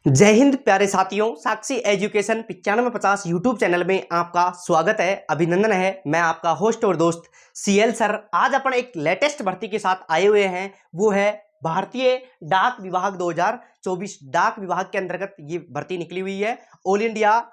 जय हिंद प्यारे साथियों, साक्षी एजुकेशन 9550 यूट्यूब चैनल में आपका स्वागत है, अभिनंदन है। मैं आपका होस्ट और दोस्त सीएल सर। आज अपन एक लेटेस्ट भर्ती के साथ आए हुए हैं, वो है भारतीय डाक विभाग 2024। डाक विभाग के अंतर्गत ये भर्ती निकली हुई है। ऑल इंडिया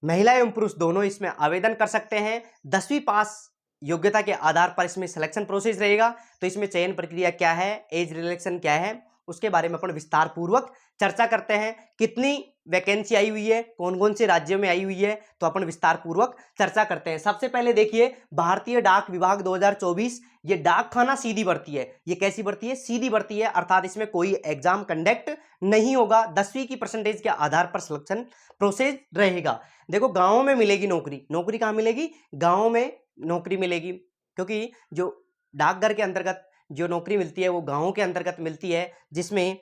महिला एवं पुरुष दोनों इसमें आवेदन कर सकते हैं। 10वीं पास योग्यता के आधार पर इसमें सिलेक्शन प्रोसेस रहेगा। तो इसमें चयन प्रक्रिया क्या है, एज रिलैक्सेशन क्या है, उसके बारे में अपन विस्तार पूर्वक चर्चा करते हैं। कितनी वैकेंसी आई हुई है, कौन कौन से राज्यों में आई हुई है, तो अपन विस्तार पूर्वक चर्चा करते हैं। सबसे पहले देखिए, भारतीय डाक विभाग 2024 ये डाक खाना सीधी भर्ती है। ये कैसी भर्ती है? सीधी भर्ती है, अर्थात इसमें कोई एग्जाम कंडक्ट नहीं होगा। 10वीं की परसेंटेज के आधार पर सिलेक्शन प्रोसेस रहेगा। देखो, गांवों में मिलेगी नौकरी। नौकरी कहां मिलेगी? गांवों में नौकरी मिलेगी, क्योंकि जो डाकघर के अंतर्गत जो नौकरी मिलती है वो गांवों के अंतर्गत मिलती है, जिसमें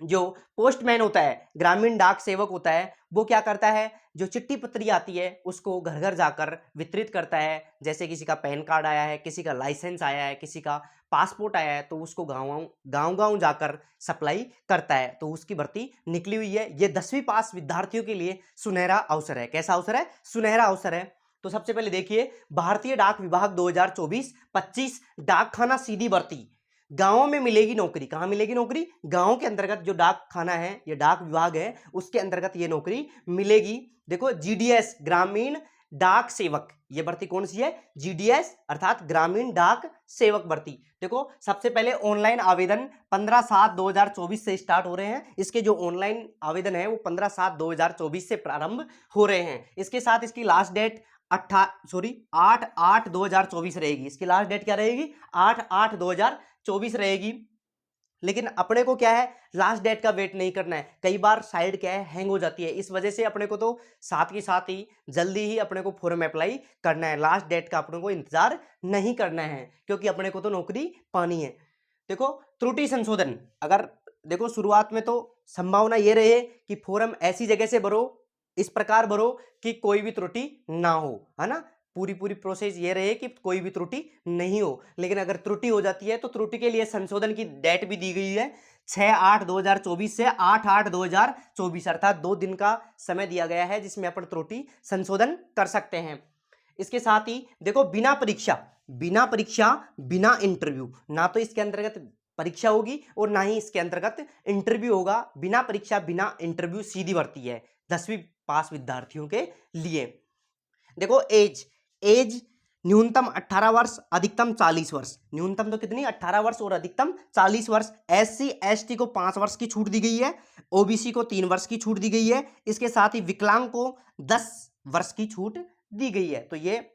जो पोस्टमैन होता है, ग्रामीण डाक सेवक होता है, वो क्या करता है, जो चिट्ठी पत्री आती है उसको घर घर जाकर वितरित करता है। जैसे किसी का पैन कार्ड आया है, किसी का लाइसेंस आया है, किसी का पासपोर्ट आया है, तो उसको गांव जाकर सप्लाई करता है। तो उसकी भर्ती निकली हुई है। ये 10वीं पास विद्यार्थियों के लिए सुनहरा अवसर है। कैसा अवसर है? सुनहरा अवसर है। तो सबसे पहले देखिए, भारतीय डाक विभाग 2024-25 डाक खाना सीधी भर्ती। गांवों में मिलेगी नौकरी। कहां मिलेगी नौकरी? गांव के अंतर्गत जो डाक खाना है, ये डाक विभाग है, उसके अंतर्गत ये नौकरी मिलेगी। देखो, जीडीएस ग्रामीण डाक सेवक, ये भर्ती कौन सी है? जीडीएस अर्थात ग्रामीण डाक सेवक भर्ती। देखो, सबसे पहले ऑनलाइन आवेदन 15/7/2024 से स्टार्ट हो रहे हैं। इसके जो ऑनलाइन आवेदन है वो 15/7/2024 से प्रारंभ हो रहे हैं। इसके साथ इसकी लास्ट डेट 8/8/2024 रहेगी। इसकी लास्ट डेट क्या रहेगी? 8/8/2024 रहेगी। लेकिन अपने को क्या है, लास्ट डेट का वेट नहीं करना है। कई बार साइड क्या है, हैंग हो जाती है। इस वजह से अपने को तो साथ के साथ ही जल्दी ही अपने को फॉर्म अप्लाई करना है। लास्ट डेट का अपने को इंतजार नहीं करना है, क्योंकि अपने को तो नौकरी पानी है। देखो, त्रुटि संशोधन, अगर देखो शुरुआत में तो संभावना ये रहे कि फॉर्म ऐसी जगह से भरो, इस प्रकार भरो कि कोई भी त्रुटि ना हो, है ना। पूरी प्रोसेस ये रहे कि कोई भी त्रुटि नहीं हो। लेकिन अगर त्रुटि हो जाती है तो त्रुटि के लिए संशोधन की डेट भी दी गई है, 6/8/2024 से 8/8/2024, अर्थात 2 दिन का समय दिया गया है जिसमें अपन त्रुटि संशोधन कर सकते हैं। इसके साथ ही देखो, बिना परीक्षा बिना इंटरव्यू, ना तो इसके अंतर्गत परीक्षा होगी और ना ही इसके अंतर्गत इंटरव्यू होगा। बिना परीक्षा बिना इंटरव्यू सीधी भर्ती है 10वीं पास विद्यार्थियों के लिए। देखो, एज न्यूनतम 18 वर्ष, अधिकतम 40 वर्ष। न्यूनतम तो कितनी? 18 वर्ष और अधिकतम 40 वर्ष। SC ST को 5 वर्ष की छूट दी गई है। OBC को 3 वर्ष की छूट दी गई है। इसके साथ ही विकलांग को 10 वर्ष की छूट दी गई है। तो ये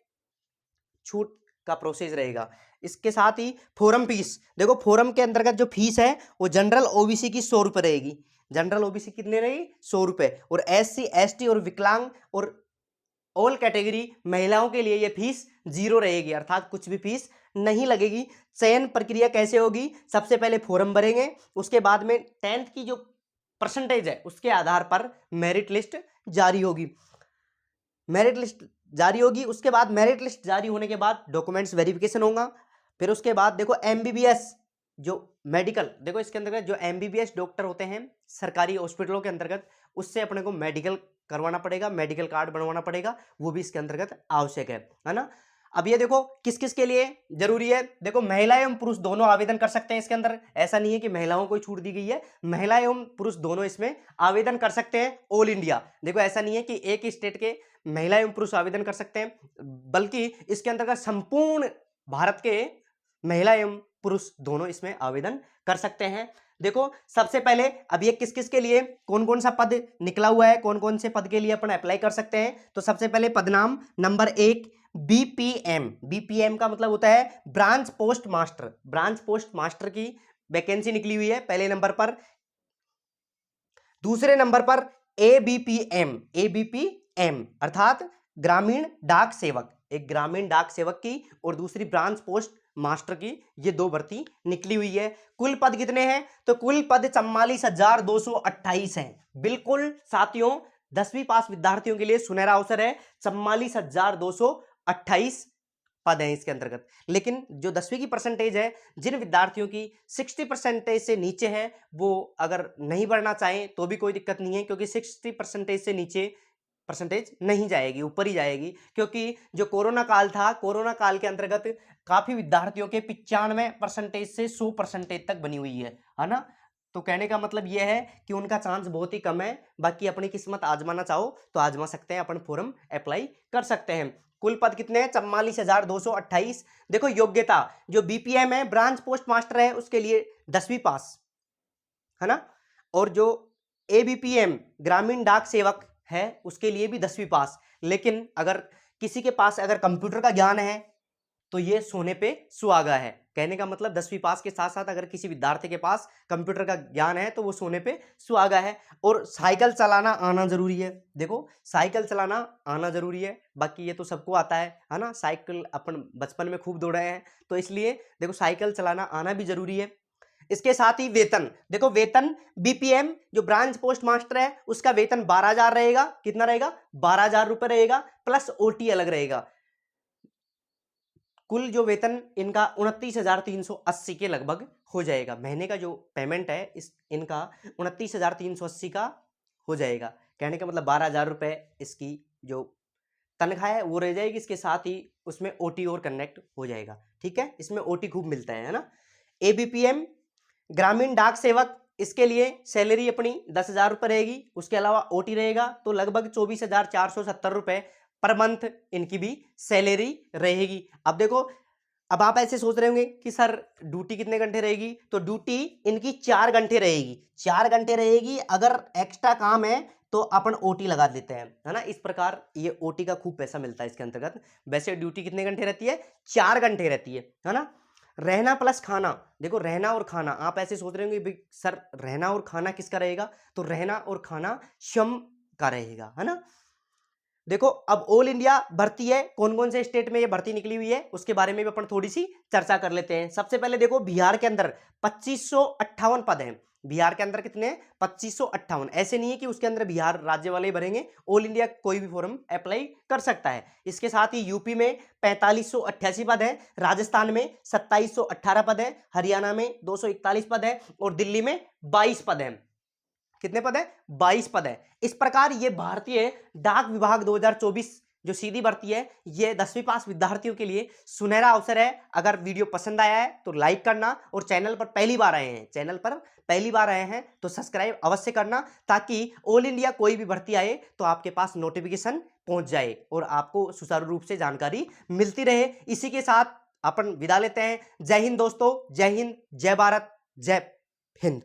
छूट का प्रोसेस रहेगा। इसके साथ ही फोरम फीस, देखो फोरम के अंतर्गत जो फीस है वो जनरल OBC की 100 रुपए रहेगी। जनरल OBC कितने रहेगी? 100 रुपए। और SC ST और विकलांग और ऑल कैटेगरी महिलाओं के लिए ये फीस 0 रहेगी, अर्थात कुछ भी फीस नहीं लगेगी। चयन प्रक्रिया कैसे होगी? सबसे पहले फॉर्म भरेंगे, उसके बाद में 10th की जो परसेंटेज है उसके आधार पर मेरिट लिस्ट जारी होगी। उसके बाद मेरिट लिस्ट जारी होने के बाद डॉक्यूमेंट्स वेरिफिकेशन होगा। फिर उसके बाद देखो, MBBS जो मेडिकल, देखो इसके अंतर्गत जो MBBS डॉक्टर होते हैं सरकारी हॉस्पिटलों के अंतर्गत, उससे अपने को मेडिकल करवाना पड़ेगा, मेडिकल कार्ड बनवाना पड़ेगा, वो भी इसके अंतर्गत आवश्यक है ना। अब ये देखो, किस किस के लिए जरूरी है। देखो, महिला एवं पुरुष दोनों आवेदन कर सकते हैं इसके अंदर। ऐसा नहीं है कि महिलाओं को छूट दी गई है, महिला एवं पुरुष दोनों इसमें आवेदन कर सकते हैं। ऑल इंडिया, देखो ऐसा नहीं है कि एक ही स्टेट के महिला एवं पुरुष आवेदन कर सकते हैं, बल्कि इसके अंतर्गत संपूर्ण भारत के महिला एवं पुरुष दोनों इसमें आवेदन कर सकते हैं। देखो, सबसे पहले अब ये किस किस के लिए, कौन कौन सा पद निकला हुआ है, कौन कौन से पद के लिए अपन अप्लाई कर सकते हैं। तो सबसे पहले पदनाम नंबर 1 BPM का मतलब होता है branch post master. Branch post master की वैकेंसी निकली हुई है पहले नंबर पर। दूसरे नंबर पर ABPM अर्थात ग्रामीण डाक सेवक, एक ग्रामीण डाक सेवक की और दूसरी ब्रांच पोस्ट मास्टर की, ये 2 भर्ती निकली हुई है। कुल पद कितने हैं? तो कुल पद 44,228 हैं। बिल्कुल साथियों, 10वीं पास विद्यार्थियों के लिए सुनहरा अवसर है। 44,228 पद हैं इसके अंतर्गत। लेकिन जो 10वीं की परसेंटेज है, जिन विद्यार्थियों की 60% से नीचे है, वो अगर नहीं बढ़ना चाहें तो भी कोई दिक्कत नहीं है, क्योंकि 60% से नीचे परसेंटेज नहीं जाएगी, ऊपर ही जाएगी। क्योंकि जो कोरोना काल था, कोरोना काल के अंतर्गत काफी विद्यार्थियों के 95% से 100% तक बनी हुई है ना। तो कहने का मतलब यह है कि उनका चांस बहुत ही कम है। बाकी अपनी किस्मत आजमाना चाहो तो आजमा सकते हैं, अपन फॉर्म अप्लाई कर सकते हैं। कुल पद कितने हैं? 44,228। देखो योग्यता, जो बीपीएम है, ब्रांच पोस्ट मास्टर है, उसके लिए 10वीं पास है ना। और जो एबीपीएम ग्रामीण डाक सेवक है, उसके लिए भी 10वीं पास। लेकिन अगर किसी के पास अगर कंप्यूटर का ज्ञान है तो ये सोने पे सुहागा है। कहने का मतलब 10वीं पास के साथ साथ अगर किसी विद्यार्थी के पास कंप्यूटर का ज्ञान है तो वो सोने पे सुहागा है। और साइकिल चलाना आना जरूरी है। देखो साइकिल चलाना आना जरूरी है, बाकी ये तो सबको आता है ना। साइकिल अपन बचपन में खूब दौड़े हैं, तो इसलिए देखो साइकिल चलाना आना भी जरूरी है। इसके साथ ही वेतन, देखो वेतन बीपीएम जो ब्रांच पोस्ट मास्टर है उसका वेतन 12,000 रहेगा। कितना रहेगा? 12,000 रुपए रहेगा, प्लस ओटी अलग रहेगा। कुल जो वेतन इनका 29,380 के लगभग हो जाएगा। महीने का जो पेमेंट है इस इनका 29,380 का हो जाएगा। कहने का मतलब 12,000 रुपए इसकी जो तनख्वाह है वो रह जाएगी। इसके साथ ही उसमें ओटी और कनेक्ट हो जाएगा। ठीक है, इसमें ओटी खूब मिलता है ना। एबीपीएम ग्रामीण डाक सेवक, इसके लिए सैलरी अपनी 10,000 रुपये रहेगी, उसके अलावा ओटी रहेगा, तो लगभग 24,470 रुपये पर मंथ इनकी भी सैलरी रहेगी। अब देखो, अब आप ऐसे सोच रहे होंगे कि सर ड्यूटी कितने घंटे रहेगी, तो ड्यूटी इनकी 4 घंटे रहेगी। 4 घंटे रहेगी, अगर एक्स्ट्रा काम है तो अपन ओटी लगा देते हैं, है ना। इस प्रकार ये ओटी का खूब पैसा मिलता है इसके अंतर्गत। वैसे ड्यूटी कितने घंटे रहती है? 4 घंटे रहती है ना। रहना प्लस खाना, देखो रहना और खाना, आप ऐसे सोच रहे होंगे सर रहना और खाना किसका रहेगा, तो रहना और खाना श्रम का रहेगा, है ना। देखो अब ऑल इंडिया भर्ती है, कौन कौन से स्टेट में ये भर्ती निकली हुई है उसके बारे में भी अपन थोड़ी सी चर्चा कर लेते हैं। सबसे पहले देखो बिहार के अंदर 2558 पद हैं। बिहार के अंदर कितने हैं? 2558। ऐसे नहीं है कि उसके अंदर बिहार राज्य वाले ही भरेंगे, ऑल इंडिया कोई भी फॉर्म अप्लाई कर सकता है। इसके साथ ही यूपी में 4588 पद है, राजस्थान में 2718 पद है, हरियाणा में 241 पद है और दिल्ली में 22 पद है। कितने पद है? 22 पद है। इस प्रकार ये भारतीय डाक विभाग 2024 जो सीधी भर्ती है, ये 10वीं पास विद्यार्थियों के लिए सुनहरा अवसर है। अगर वीडियो पसंद आया है तो लाइक करना, और चैनल पर पहली बार आए हैं तो सब्सक्राइब अवश्य करना, ताकि ऑल इंडिया कोई भी भर्ती आए तो आपके पास नोटिफिकेशन पहुंच जाए और आपको सुचारू रूप से जानकारी मिलती रहे। इसी के साथ अपन विदा लेते हैं। जय हिंद दोस्तों, जय हिंद, जय भारत, जय हिंद।